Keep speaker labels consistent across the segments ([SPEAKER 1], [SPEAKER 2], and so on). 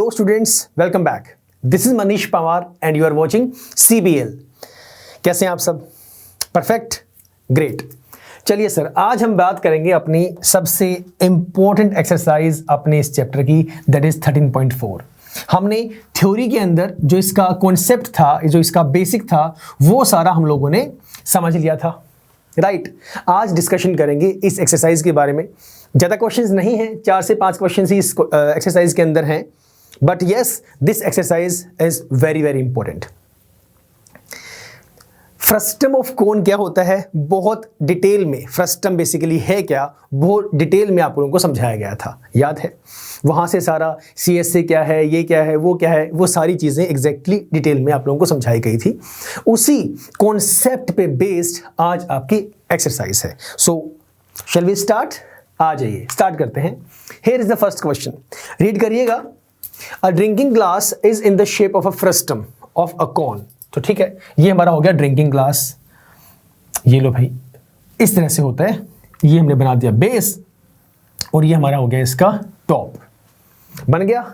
[SPEAKER 1] Hello students, welcome back. This is Manish Pawar and you are watching CBL। कैसे हैं आप सब? Perfect, great. चलिए सर, आज हम बात करेंगे अपनी सबसे इंपॉर्टेंट एक्सरसाइज अपने इस चैप्टर की, दैट इज 13.4। हमने थ्योरी के अंदर जो इसका कॉन्सेप्ट था, जो इसका बेसिक था, वो सारा हम लोगों ने समझ लिया था, राइट। आज डिस्कशन करेंगे इस एक्सरसाइज के बारे में। ज़्यादा क्वेश्चंस नहीं हैं, 4 से 5 क्वेश्चंस ही इस एक्सरसाइज के अंदर हैं, but yes, this exercise is very very important. Frustum of कोन क्या होता है, बहुत डिटेल में, फ्रस्टम बेसिकली है क्या, बहुत डिटेल में आप लोगों को समझाया गया था, याद है? वहाँ से सारा CSA क्या है, ये क्या है, वो क्या है, वो सारी चीज़ें एग्जैक्टली डिटेल में आप लोगों को समझाई गई थी। उसी कॉन्सेप्ट पे बेस्ड आज आपकी एक्सरसाइज है। सो शैल वी स्टार्ट? आ जाइए, स्टार्ट करते हैं। Here is the first question, read करिएगा। A drinking glass is in the shape of a frustum of a cone. तो ठीक है, ये हमारा हो गया ड्रिंकिंग ग्लास। ये लो भाई, इस तरह से होता है। ये हमने बना दिया बेस और ये हमारा हो गया इसका टॉप, बन गया।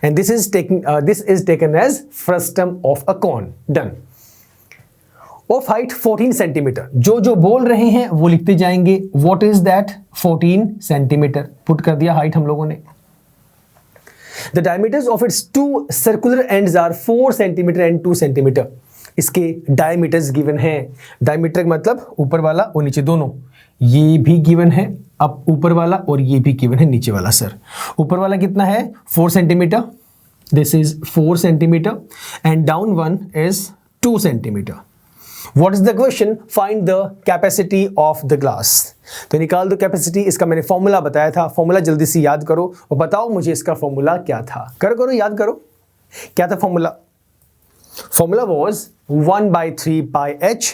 [SPEAKER 1] And this is taken as frustum of a cone. Done. Of height 14 centimetre. जो बोल रहे हैं वो लिखते जाएंगे। What is that? 14 centimetre put कर दिया हाइट हम लोगों ने। The diameters of its two circular ends are 4 centimeter and 2 centimeter. इसके diameters given हैं। Diameter मतलब ऊपर वाला और नीचे दोनों। ये भी given है, अब ऊपर वाला, और ये भी given है नीचे वाला। सर, ऊपर वाला कितना है? 4 centimeter. This is 4 centimeter and down one is 2 centimeter. What is the question? Find the capacity of the glass. तो निकाल दो कैपेसिटी। इसका मैंने फॉर्मूला बताया था, फॉर्मूला जल्दी से याद करो और बताओ मुझे इसका फॉर्मूला क्या था। करो याद करो, क्या था formula? Formula was 1/3 pi h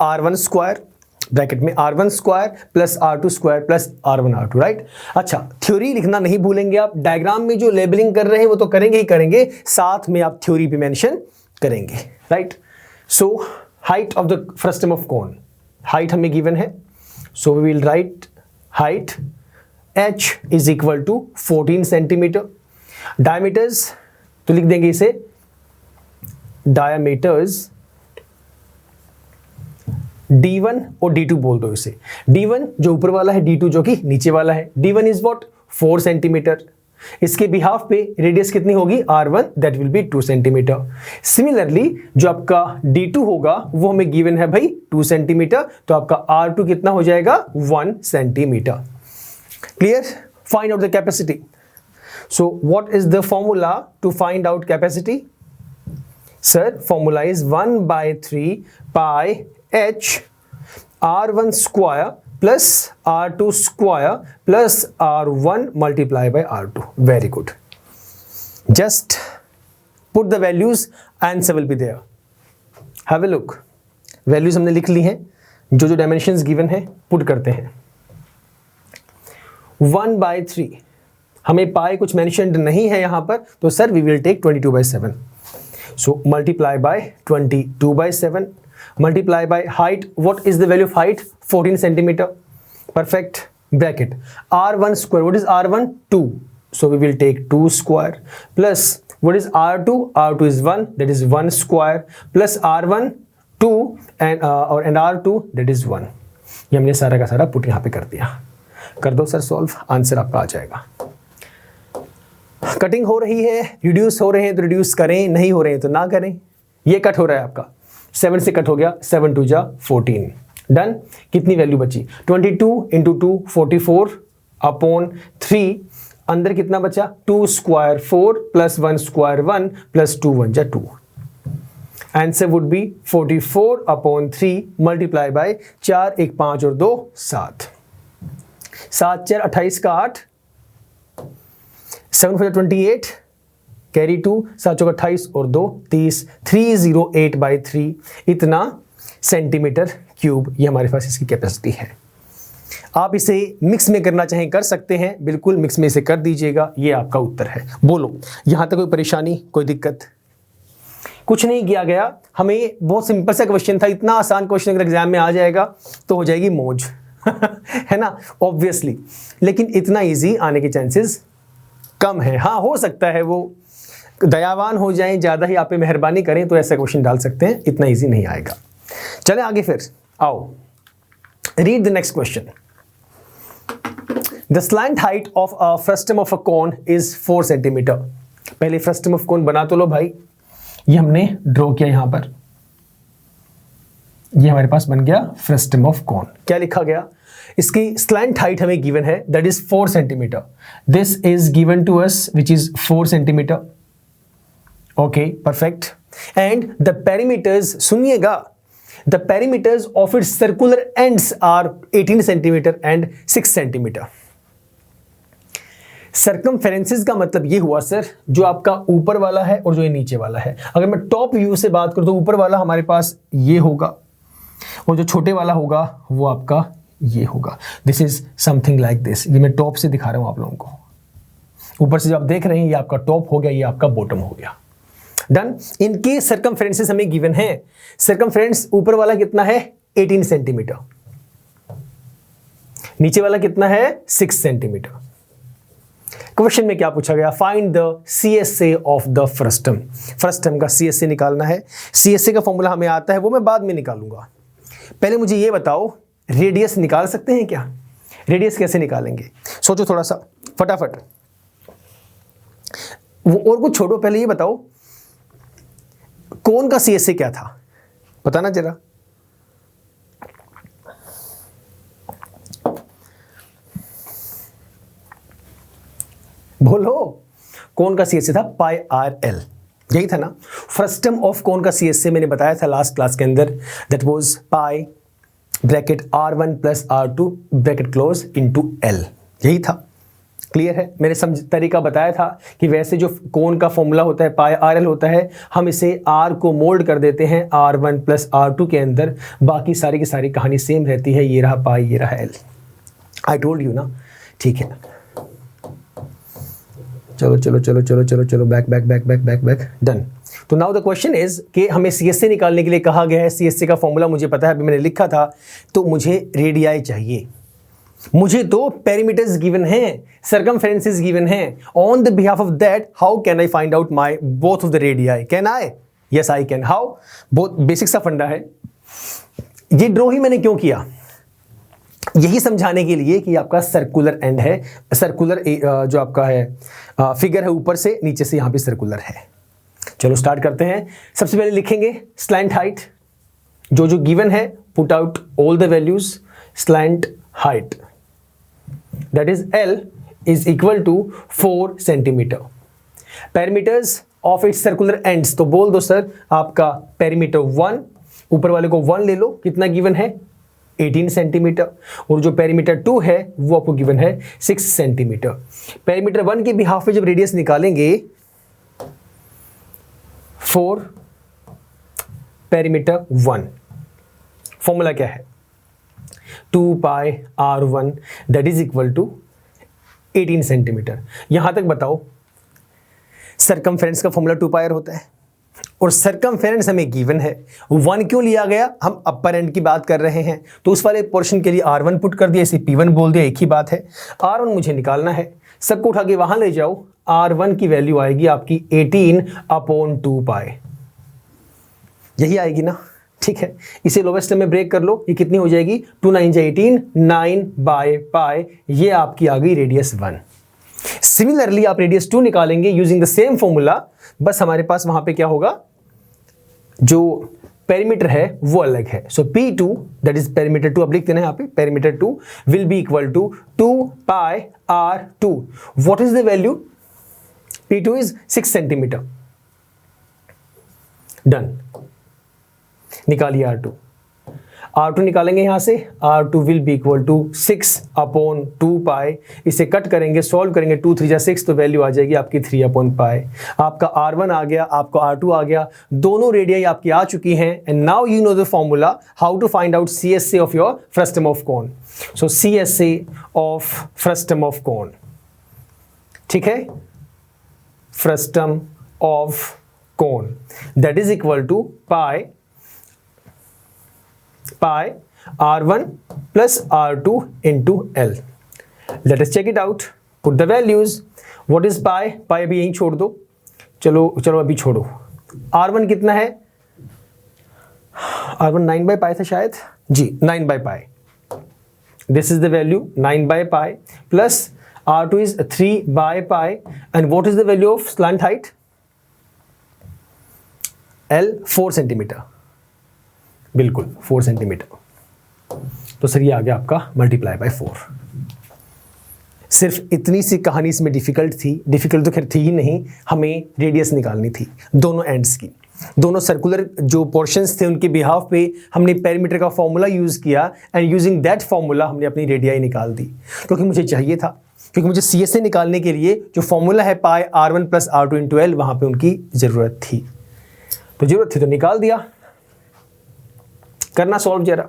[SPEAKER 1] r1 square, bracket में r1 square plus r2 square plus r1 r2, right. अच्छा, थ्योरी लिखना नहीं भूलेंगे आप। डायग्राम में जो लेबलिंग कर रहे हैं वो तो करेंगे ही करेंगे, साथ में आप थ्योरी भी मेंशन करेंगे, right. So height of the frustum of cone, height हमें given है, so we will write height h is equal to 14 centimeter. Diameters तो लिख देंगे इसे diameters d1 और d2 बोल दो इसे। d1 जो ऊपर वाला है, d2 जो कि नीचे वाला है। d1 is what? 4 सेंटीमीटर। इसके बिहाफ पे रेडियस कितनी होगी? r1, that will be 2 centimetre. Similarly जो आपका d2 होगा वो हमें गिवन है भाई 2 सेंटीमीटर, तो आपका r2 कितना हो जाएगा? 1 centimetre. Clear? Find out the capacity. So what is the formula to find out capacity? Sir, formula is 1/3 pi h r1 square plus r2 square plus r1 multiply by r2। Very good. Just put the values, answer will be there. Have a look. Values हमने लिख ली हैं, जो dimensions given है put करते हैं। 1/3, हमें पाई कुछ mentioned नहीं है यहां पर, तो sir we will take 22/7। So multiply by 22/7 multiply by height. What is the value of height? 14 centimeter. Perfect. Bracket r1 square. What is r1? 2. So we will take 2 square plus what is r2? r2 is 1, that is 1 square plus r1 2 and r2 that is 1. ये हमने सारा का सारा put यहाँ पे कर दिया। कर दो सर सॉल्व, आंसर आपका आ जाएगा। कटिंग हो रही है, रिड्यूस हो रहे हैं तो रिड्यूस करें, नहीं हो रहे हैं तो ना करें। ये कट हो रहा है आपका, 7 से कट हो गया, 7 2 जा 14। डन। कितनी वैल्यू बची? 22 इंटू 2 44 अपॉन 3। अंदर कितना बचा? 2 स्क्वायर 4 प्लस 1 स्क्वायर 1 प्लस 2 1 जा 2। Answer would be 44 upon 3 multiply by 4 1 5 और 2 7। 7 4 28 का 8, 7 4 28 कैरी 2, 7 चौका 28 और 2 30, 308/3 इतना सेंटीमीटर क्यूब। ये हमारे पास इसकी कैपेसिटी है। आप इसे मिक्स में करना चाहें कर सकते हैं, बिल्कुल मिक्स में इसे कर दीजिएगा। ये आपका उत्तर है। बोलो, यहां तक कोई परेशानी, कोई दिक्कत? कुछ नहीं किया गया। हमें बहुत सिंपल सा क्वेश्चन था, इतना आसान क्वेश्चन अगर एग्जाम में आ जाएगा तो हो जाएगी मौज है ना, ऑब्वियसली। लेकिन इतना इजी आने के चांसेस कम है। हाँ, हो सकता है वो दयावान हो जाएं, ज़्यादा ही आप पे मेहरबानी करें तो ऐसा क्वेश्चन डाल सकते हैं, इतना ईजी नहीं आएगा। चलें आगे फिर, आओ read the next question. The slant height of a frustum of a cone is 4 centimetre. पहले फ्रस्टम ऑफ कोन बना तो लो भाई, ये हमने ड्रॉ किया यहां पर, ये हमारे पास बन गया फ्रस्टम ऑफ कोन। क्या लिखा गया, इसकी स्लैंट हाइट हमें गिवन है, that is 4 centimetre. This is given to us which is 4 centimetre. Okay perfect. And the perimeters, सुनिएगा, the perimeters of its circular ends are 18 centimetre and 6 centimetre. Circumferences का मतलब ये हुआ सर, जो आपका ऊपर वाला है और जो ये नीचे वाला है। अगर मैं टॉप व्यू से बात करूं तो ऊपर वाला हमारे पास ये होगा और जो छोटे वाला होगा वो आपका ये होगा। This is something like this. ये मैं टॉप से दिखा रहा हूं आप लोगों को। ऊपर से जो आप देख रहे हैं ये आपका टॉप हो गया, ये आपका बॉटम हो गया। डन। इनके सर्कमफेरेंसेस हमें गिवन है। सर्कमफेरेंस ऊपर वाला कितना है 18 सेंटीमीटर, नीचे वाला कितना है 6 सेंटीमीटर। क्वेश्चन में क्या पूछा गया, find the CSA of the frustum. Frustum का CSA निकालना है। CSA का फॉर्मूला हमें आता है, वो मैं बाद में निकालूंगा। पहले मुझे ये बताओ, रेडियस निकाल सकते हैं क्या? रेडियस कैसे निकालेंगे, सोचो थोड़ा सा फटाफट। वो और कुछ छोड़ो, पहले ये बताओ कोन का CSA क्या था, बताना जरा। बोलो, कोन का CSA था πRL, यही था ना। फ्रस्टम ऑफ कोन का CSA मैंने बताया था लास्ट क्लास के अंदर, that was pi bracket R1 plus R2 bracket close into L, यही था। क्लियर है? मैंने तरीका बताया था कि वैसे जो कोन का फॉर्मूला होता है πRL होता है, हम इसे R को मोल्ड कर देते हैं R1 प्लस R2 के अंदर, बाकी सारी की सारी कहानी सेम रहती है। ये रहा पाई, ये रहा L। आई टोल्ड यू ना, ठीक है। चलो चलो चलो चलो चलो चलो, back back back back back back, done. तो नाउ द क्वेश्चन इज कि हमें CSA निकालने के लिए कहा गया है। CSA का फॉर्मूला मुझे पता है, अभी मैंने लिखा था। तो मुझे रेडियाई चाहिए, मुझे तो पेरीमीटर्स गिवन हैं, सर्कमफेरेंसेस गिवन हैं। On the behalf of that, how can I find out my both of the radii? Can I? Yes I can. How? बहुत बेसिक सा फंडा है। ये ड्रॉ ही मैंने क्यों किया, यही समझाने के लिए कि आपका सर्कुलर एंड है, सर्कुलर जो आपका है फिगर है, ऊपर से नीचे से यहां पे सर्कुलर है। चलो स्टार्ट करते हैं। सबसे पहले लिखेंगे स्लैंट हाइट, जो जो गिवन है, put out all the values. Slant height that is L is equal to 4 centimetre. Perimeters of its circular ends, तो बोल दो सर आपका पेरीमीटर 1, ऊपर वाले को 1 ले लो, कितना गिवन है 18 सेंटीमीटर, और जो पेरीमीटर 2 है वो आपको गिवन है 6 सेंटीमीटर। पेरीमीटर 1 के बिहाफ पे जब रेडियस निकालेंगे 4 पेरीमीटर 1, फॉर्मूला क्या है 2 pi R1 that is equal to 18 centimetre. यहां तक बताओ, सर्कमफेरेंस का फॉर्मूला 2 पाई होता है और सर्कमफेरेंस हमें गिवन है। 1 क्यों लिया गया, हम अपर एंड की बात कर रहे हैं, तो उस वाले पोर्शन के लिए R1 पुट कर दिया, इसे P1 बोल दिया, एक ही बात है। R1 मुझे निकालना है, सबको उठा के वहां ले जाओ। R1 की वैल्यू आएगी आपकी 18/2 पाई, यही आएगी ना, ठीक है। इसे लोवेस्ट में ब्रेक कर लो, ये कितनी हो जाएगी 2 9 जा 18, 9/पाई, ये आपकी आ गई रेडियस 1। सिमिलरली आप रेडियस 2 निकालेंगे यूजिंग द सेम फॉर्मूला, बस हमारे पास वहां पे क्या होगा, जो पेरीमीटर है वो अलग है। सो P2 दैट इज पेरीमीटर 2, अब लिख देना है यहाँ पे, perimeter 2 will be equal to 2 pi R2। What is the value, P2 is 6 centimetre. Done, निकालिए R2 निकालेंगे यहां से, R2 will be equal to 6/2 pi. इसे कट करेंगे, सॉल्व करेंगे, 2 3 जा 6, तो वैल्यू आ जाएगी आपकी 3/पाई। आपका R1 आ गया, आपका R2 आ गया, दोनों रेडियाई आपकी आ चुकी हैं। And now you know the formula how to find out CSA of your frustum of cone. So CSA of frustum of cone, ठीक है, frustum of cone that is equal to pi R1 plus R2 into L. Let us check it out. Put the values. What is pi? Pi अभी यहीं छोड़ दो, चलो अभी छोड़ो। R1 कितना है? R1 9/π था शायद जी, 9/π। This is the value 9/π plus R2 is 3/π and what is the value of slant height? L 4 centimetre, बिल्कुल 4 सेंटीमीटर। तो सर ये आ गया आपका मल्टीप्लाई बाय 4। सिर्फ इतनी सी कहानी इसमें डिफिकल्ट थी, डिफिकल्ट तो खैर थी ही नहीं, हमें रेडियस निकालनी थी दोनों एंड्स की। दोनों सर्कुलर जो पोर्शंस थे उनके बिहाफ पे हमने पेरीमीटर का फॉर्मूला यूज़ किया एंड यूजिंग दैट फॉर्मूला हमने अपनी रेडियाई निकाल दी, क्योंकि मुझे चाहिए था, क्योंकि मुझे CSA निकालने के लिए जो फॉर्मूला है पाई R1 + R2 × L, वहाँ पे उनकी ज़रूरत थी। तो ज़रूरत थी तो निकाल दिया। करना सॉल्व जरा।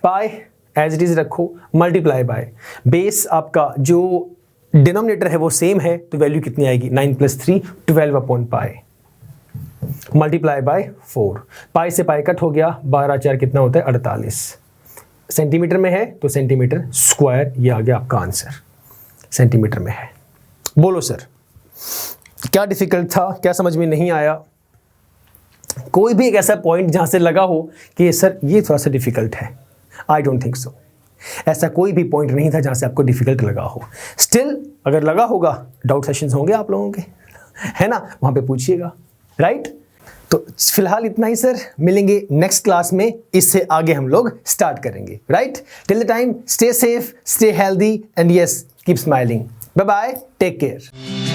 [SPEAKER 1] पाई एज इट इज़ रखो, मल्टीप्लाई बाय बेस आपका जो डिनोमिनेटर है वो सेम है, तो वैल्यू कितनी आएगी? 9 + 3 12/π मल्टीप्लाई बाय 4। पाई से पाई कट हो गया, 12 4 कितना होता है? 48। सेंटीमीटर में है तो सेंटीमीटर स्क्वायर, ये आ गया आपका आंसर, सेंटीमीटर में है। बोलो सर क्या डिफिकल्ट था, क्या समझ में नहीं आया? कोई भी एक ऐसा पॉइंट जहां से लगा हो कि सर ये थोड़ा सा डिफिकल्ट है? I don't think so. ऐसा कोई भी पॉइंट नहीं था जहां से आपको डिफिकल्ट लगा हो। स्टिल अगर लगा होगा, डाउट सेशंस होंगे आप लोगों के, है ना, वहां पे पूछिएगा, राइट? तो फिलहाल इतना ही सर, मिलेंगे नेक्स्ट क्लास में, इससे आगे हम लोग स्टार्ट करेंगे, right? Till the time stay safe, stay healthy and yes keep smiling. Bye bye, take care.